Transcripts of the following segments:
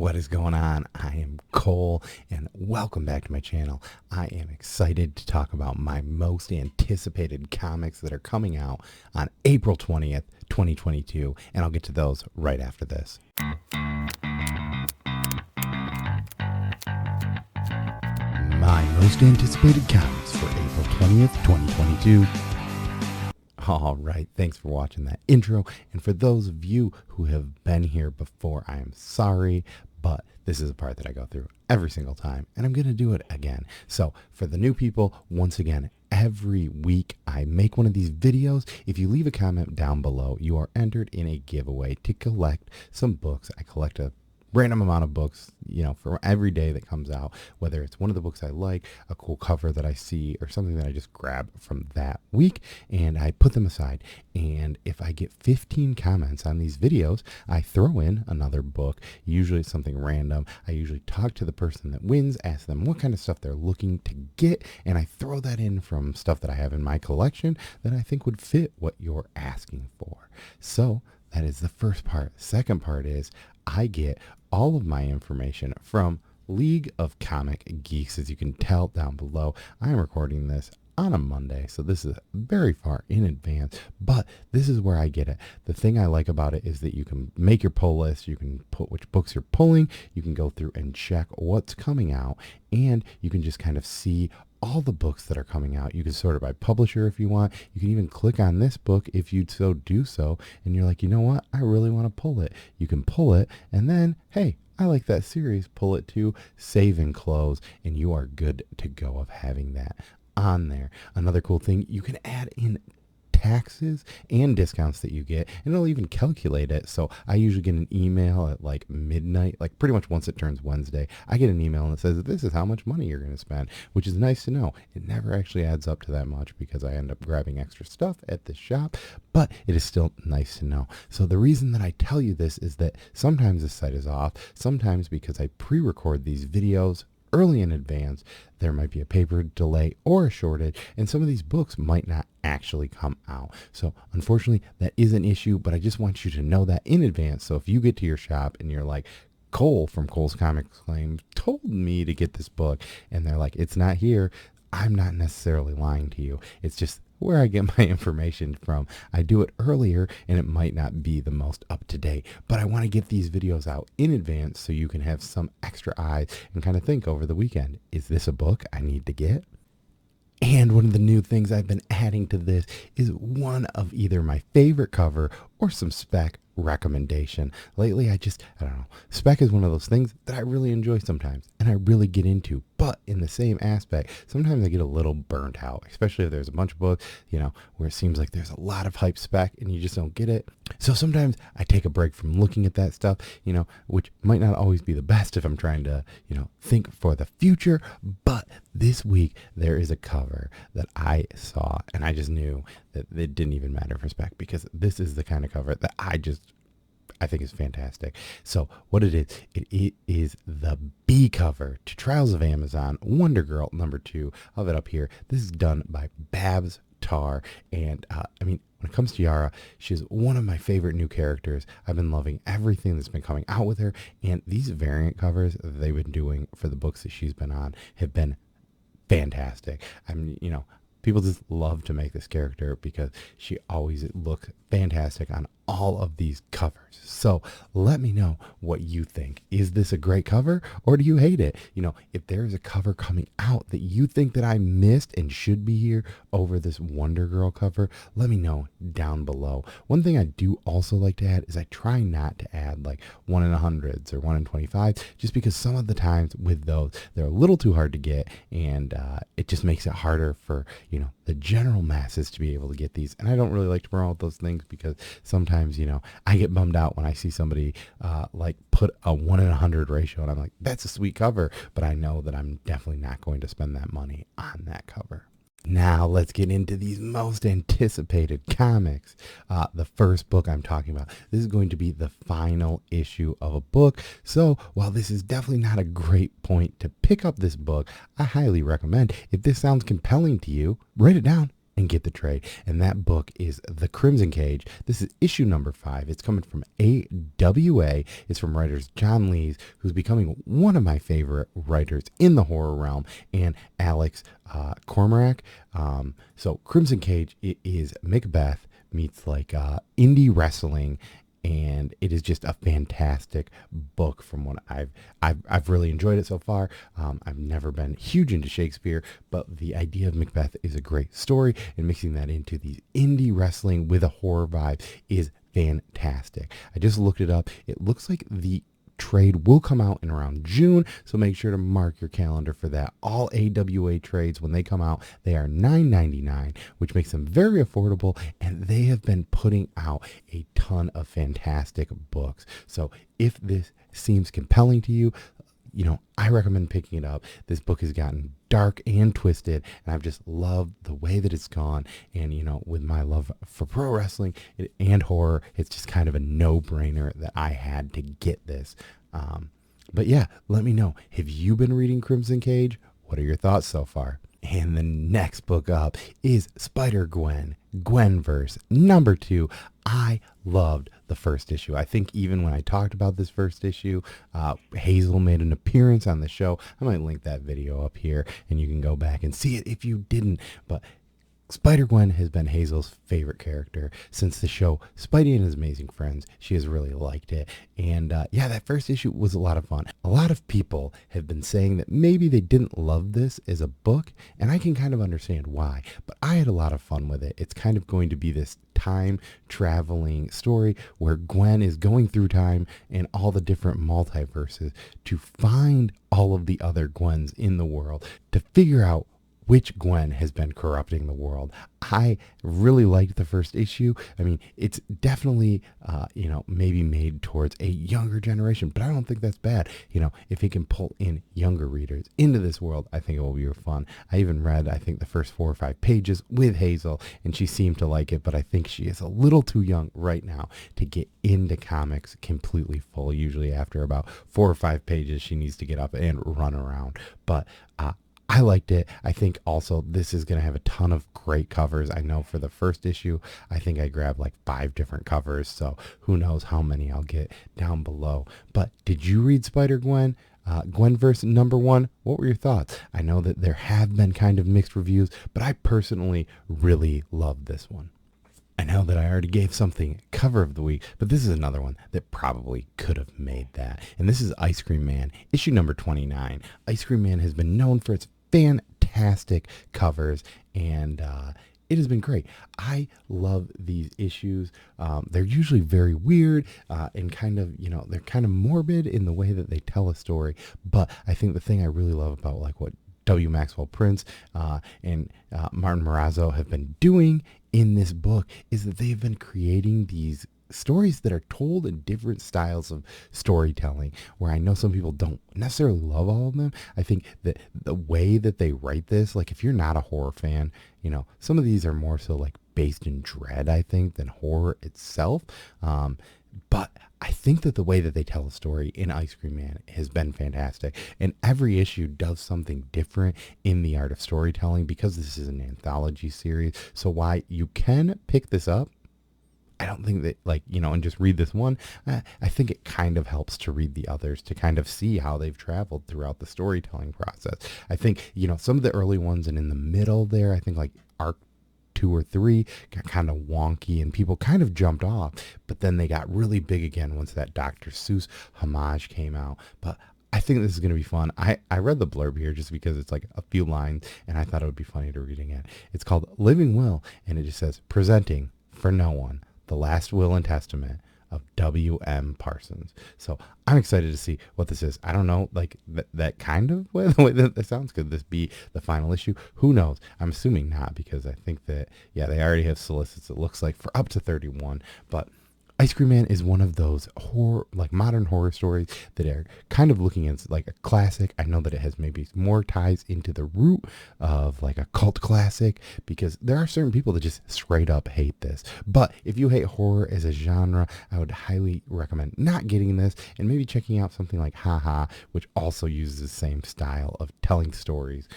What is going on? I am Cole and welcome back to my channel. I am excited to talk about my most anticipated comics that are coming out on April 20th, 2022, and I'll get to those right after this. My most anticipated comics for April 20th, 2022. All right, thanks for watching that intro. And for those of you who have been here before, I am sorry, but this is a part that I go through every single time, and I'm going to do it again. So for the new people, once again, every week I make one of these videos. If you leave a comment down below, you are entered in a giveaway to collect some books. I collect a random amount of books, for every day that comes out, whether it's one of the books I like, a cool cover that I see, or something that I just grab from that week, and I put them aside. And if I get 15 comments on these videos, I throw in another book. Usually it's something random. I usually talk to the person that wins, ask them what kind of stuff they're looking to get, and I throw that in from stuff that I have in my collection that I think would fit what you're asking for. So that is the first part. Second part is I get all of my information from League of Comic Geeks. As you can tell down below, I am recording this on a Monday, so this is very far in advance, but this is where I get it. The thing I like about it is that you can make your pull list, you can put which books you're pulling, you can go through and check what's coming out, and you can just kind of see all the books that are coming out. You can sort it by publisher if you want. You can even click on this book if you'd so do so, and you're like, you know what, I really want to pull it. You can pull it, and then, hey, I like that series, pull it to, save and close, and you are good to go of having that on there. Another cool thing, you can add in taxes and discounts that you get, and it'll even calculate it. So I usually get an email at like midnight, like pretty much once it turns Wednesday, I get an email and it says this is how much money you're going to spend, which is nice to know. It never actually adds up to that much because I end up grabbing extra stuff at this shop, but it is still nice to know. So the reason that I tell you this is that sometimes the site is off, sometimes because I pre-record these videos early in advance, there might be a paper delay or a shortage, and some of these books might not actually come out. So unfortunately, that is an issue, but I just want you to know that in advance. So if you get to your shop and you're like, Cole from Cole's Comics Claim told me to get this book, and they're like, it's not here, I'm not necessarily lying to you. It's just where I get my information from. I do it earlier and it might not be the most up to date, but I want to get these videos out in advance so you can have some extra eyes and kind of think over the weekend, is this a book I need to get? And one of the new things I've been adding to this is one of either my favorite cover or some spec recommendation. Lately, I don't know. Spec is one of those things that I really enjoy sometimes and I really get into, but in the same aspect, sometimes I get a little burnt out, especially if there's a bunch of books, where it seems like there's a lot of hype spec and you just don't get it. So sometimes I take a break from looking at that stuff, which might not always be the best if I'm trying to, think for the future. But this week there is a cover that I saw and I just knew that it didn't even matter for spec because this is the kind of cover that I think is fantastic. So what it is the B cover to Trials of Amazon, Wonder Girl #2. I'll have it up here. This is done by Babs Tarr, and when it comes to Yara, she's one of my favorite new characters. I've been loving everything that's been coming out with her, and these variant covers that they've been doing for the books that she's been on have been fantastic. People just love to make this character because she always looks fantastic on all of these covers. So let me know what you think. Is this a great cover or do you hate it? If there's a cover coming out that you think that I missed and should be here over this Wonder Girl cover, let me know down below. One thing I do also like to add is I try not to add like 1 in 100s or 1 in 25, just because some of the times with those, they're a little too hard to get, and it just makes it harder for, the general masses to be able to get these. And I don't really like to promote those things because sometimes, I get bummed out when I see somebody like put a 1 in 100 ratio and I'm like, that's a sweet cover, but I know that I'm definitely not going to spend that money on that cover. Now let's get into these most anticipated comics. The first book I'm talking about, this is going to be the final issue of a book. So while this is definitely not a great point to pick up this book, I highly recommend, if this sounds compelling to you, write it down and get the trade. And that book is The Crimson Cage. This is issue number 5. It's coming from AWA. It's from writers John Lees, who's becoming one of my favorite writers in the horror realm, and Alex Cormack. So Crimson Cage, it is Macbeth meets like indie wrestling, and it is just a fantastic book from what I've really enjoyed it so far. I've never been huge into Shakespeare, but the idea of Macbeth is a great story, and mixing that into these indie wrestling with a horror vibe is fantastic. I just looked it up. It looks like the trade will come out in around June, so make sure to mark your calendar for that. All AWA trades, when they come out, they are $9.99, which makes them very affordable, and they have been putting out a ton of fantastic books. So if this seems compelling to you, I recommend picking it up. This book has gotten dark and twisted, and I've just loved the way that it's gone. And, with my love for pro wrestling and horror, it's just kind of a no-brainer that I had to get this. But yeah, let me know. Have you been reading Crimson Cage? What are your thoughts so far? And the next book up is Spider-Gwen, Gwenverse, number 2. I loved the first issue. I think even when I talked about this first issue, Hazel made an appearance on the show. I might link that video up here, and you can go back and see it if you didn't. But Spider-Gwen has been Hazel's favorite character since the show Spidey and His Amazing Friends. She has really liked it. And that first issue was a lot of fun. A lot of people have been saying that maybe they didn't love this as a book, and I can kind of understand why. But I had a lot of fun with it. It's kind of going to be this time-traveling story where Gwen is going through time and all the different multiverses to find all of the other Gwens in the world, to figure out which Gwen has been corrupting the world. I really liked the first issue. I mean, it's definitely, maybe made towards a younger generation, but I don't think that's bad. If it can pull in younger readers into this world, I think it will be fun. I even read, I think, the first 4 or 5 pages with Hazel, and she seemed to like it, but I think she is a little too young right now to get into comics completely full. Usually after about 4 or 5 pages, she needs to get up and run around. But I liked it. I think also this is going to have a ton of great covers. I know for the first issue, I think I grabbed like 5 different covers, so who knows how many I'll get down below. But did you read Spider-Gwen? Gwenverse number 1, what were your thoughts? I know that there have been kind of mixed reviews, but I personally really loved this one. I know that I already gave something cover of the week, but this is another one that probably could have made that. And this is Ice Cream Man, issue number 29. Ice Cream Man has been known for its fantastic covers, and it has been great. I love these issues. They're usually very weird and kind of, they're kind of morbid in the way that they tell a story. But I think the thing I really love about like what W. Maxwell Prince and Martin Morazzo have been doing in this book is that they've been creating these stories that are told in different styles of storytelling, where I know some people don't necessarily love all of them. I think that the way that they write this, like if you're not a horror fan, some of these are more so like based in dread, I think, than horror itself. But I think that the way that they tell a story in Ice Cream Man has been fantastic. And every issue does something different in the art of storytelling, because this is an anthology series. So while you can pick this up, I don't think that and just read this one. I think it kind of helps to read the others to kind of see how they've traveled throughout the storytelling process. I think, some of the early ones and in the middle there, I think like arc 2 or 3 got kind of wonky and people kind of jumped off, but then they got really big again once that Dr. Seuss homage came out. But I think this is going to be fun. I read the blurb here just because it's like a few lines and I thought it would be funny to reading it. It's called Living Will, and it just says, presenting for no one, the last will and testament of W.M. Parsons. So I'm excited to see what this is. I don't know, like that kind of way, the way that sounds. Could this be the final issue? Who knows? I'm assuming not, because I think that, they already have solicits, it looks like, for up to 31. But Ice Cream Man is one of those horror, like modern horror stories that are kind of looking at like a classic. I know that it has maybe more ties into the root of like a cult classic, because there are certain people that just straight up hate this. But if you hate horror as a genre, I would highly recommend not getting this and maybe checking out something like Haha, which also uses the same style of telling stories,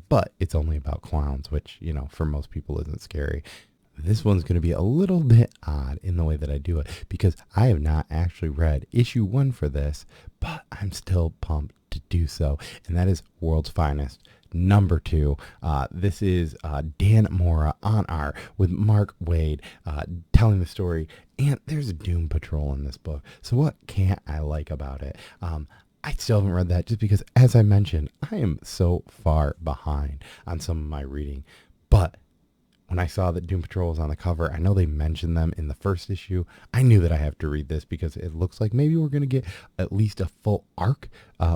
but it's only about clowns, which, you know, for most people isn't scary. This one's going to be a little bit odd in the way that I do it, because I have not actually read issue 1 for this, but I'm still pumped to do so, and that is World's Finest number 2. This is Dan Mora on art with Mark Waid telling the story, and there's a Doom Patrol in this book, so what can't I like about it? I still haven't read that just because, as I mentioned, I am so far behind on some of my reading, but when I saw that Doom Patrol was on the cover, I know they mentioned them in the first issue. I knew that I have to read this because it looks like maybe we're going to get at least a full arc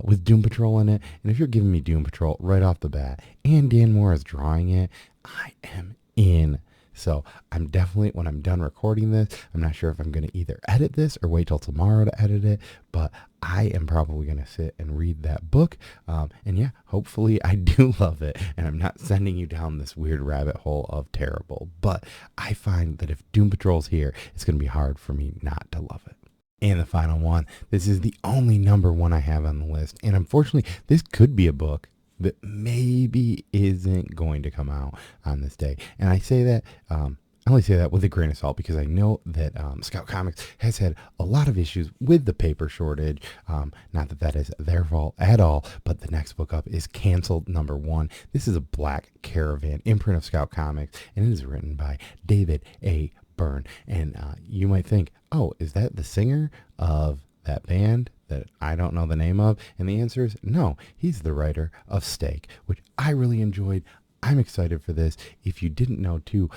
with Doom Patrol in it. And if you're giving me Doom Patrol right off the bat and Dan Moore is drawing it, I am in. So I'm definitely, when I'm done recording this, I'm not sure if I'm going to either edit this or wait till tomorrow to edit it, but I am probably going to sit and read that book. And yeah, hopefully I do love it, and I'm not sending you down this weird rabbit hole of terrible. But I find that if Doom Patrol's here, it's going to be hard for me not to love it. And the final one, this is the only number 1 I have on the list. And unfortunately, this could be a book that maybe isn't going to come out on this day. And I say that, I only say that with a grain of salt, because I know that Scout Comics has had a lot of issues with the paper shortage. Not that that is their fault at all, but the next book up is Canceled number 1. This is a Black Caravan imprint of Scout Comics, and it is written by David A. Byrne. And you might think, oh, is that the singer of that band that I don't know the name of? And the answer is no. He's the writer of Steak, which I really enjoyed. I'm excited for this. If you didn't know too,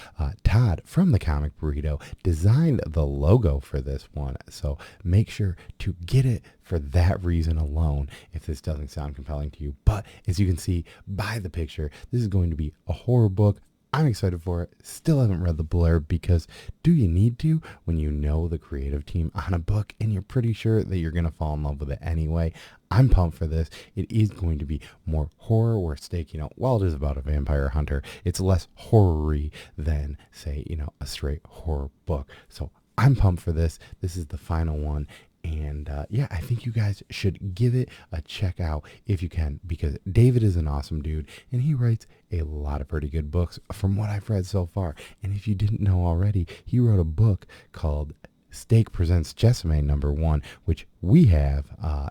Todd from the Comic Burrito designed the logo for this one. So make sure to get it for that reason alone, if this doesn't sound compelling to you. But as you can see by the picture, this is going to be a horror book. I'm excited for it. Still haven't read the blurb, because do you need to when you know the creative team on a book and you're pretty sure that you're going to fall in love with it anyway? I'm pumped for this. It is going to be more horror, where Steak, you know, while it is about a vampire hunter, it's less horror-y than, say, you know, a straight horror book. So I'm pumped for this. This is the final one. And yeah, I think you guys should give it a check out if you can, because David is an awesome dude, and he writes a lot of pretty good books from what I've read so far. And if you didn't know already, he wrote a book called Steak Presents Jessame number 1, which we have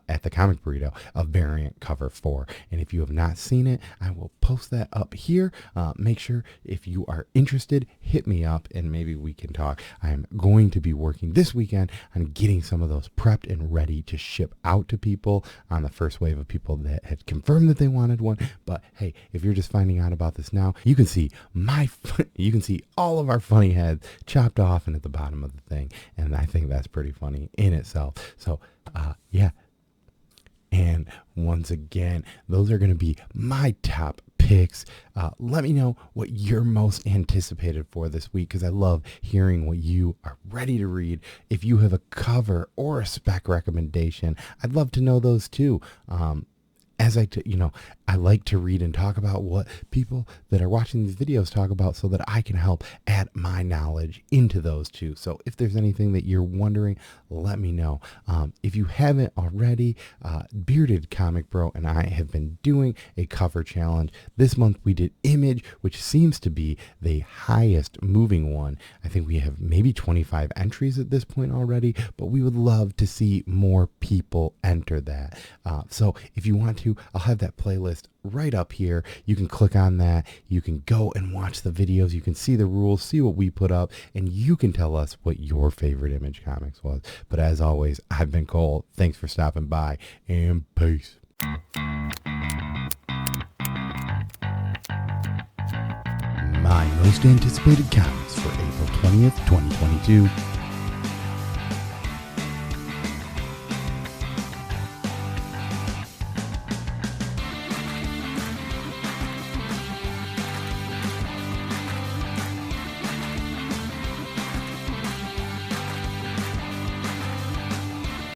at the Comic Burrito, a variant cover for. And if you have not seen it, I will post that up here. Make sure, if you are interested, hit me up and maybe we can talk. I am going to be working this weekend on getting some of those prepped and ready to ship out to people on the first wave of people that had confirmed that they wanted one. But hey, if you're just finding out about this now, you can see you can see all of our funny heads chopped off and at the bottom of the thing. And I think that's pretty funny in itself. So yeah. And once again, those are going to be my top picks. Let me know what you're most anticipated for this week, because I love hearing what you are ready to read. If you have a cover or a spec recommendation, I'd love to know those too. As I like to read and talk about what people that are watching these videos talk about, so that I can help add my knowledge into those too. So if there's anything that you're wondering, let me know. If you haven't already, Bearded Comic Bro and I have been doing a cover challenge. This month we did Image, which seems to be the highest moving one. I think we have maybe 25 entries at this point already, but we would love to see more people enter that. So if you want to, I'll have that playlist right up here. You can click on that. You can go and watch the videos. You can see the rules, see what we put up, and you can tell us what your favorite Image Comics was. But as always, I've been Cole. Thanks for stopping by, and peace. My most anticipated comics for April 20th, 2022.